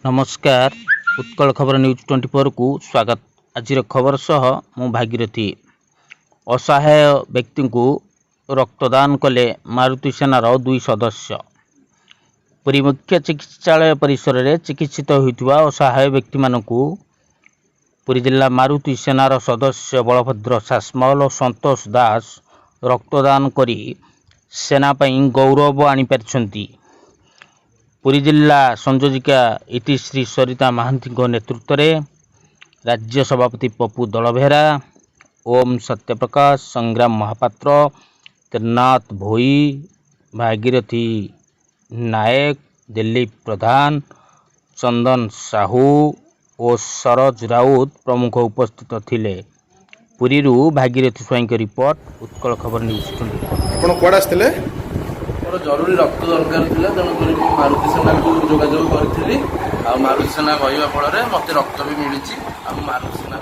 नमस्कार उत्कल खबर न्यूज 24 को स्वागत। आज खबर सह मु भागीरथी। असहाय व्यक्ति को रक्तदान कले मारुति सेनार 2 सदस्य। पुरी मुख्य चिकित्सालय परिसर में चिकित्सित होइतिबा असहाय व्यक्ति मानकु पुरी जिला मारुति सेनार सदस्य बलभद्र सासमल और संतोष दास रक्तदान करी सेना पई गौरव आनी पारिछंती। पुरी जिला संयोजिका इतिश्री सरिता महांती नेतृत्व में राज्य सभापति पप्पू दलभेरा, ओम सत्यप्रकाश, संग्राम महापात्र, त्रिनाथ भोई, भागीरथी नायक, दिलीप प्रधान, चंदन साहू और सरोज राउत प्रमुख उपस्थित थिले। पुरी भागीरथी स्वाई की रिपोर्ट, उत्कल खबर न्यूज। जरूरी रक्त दरकार था तेणुक मारुति सेना को जोगाजोग करी। मारुति सेना कहवा फल मत रक्त भी मिली। मारुति सेना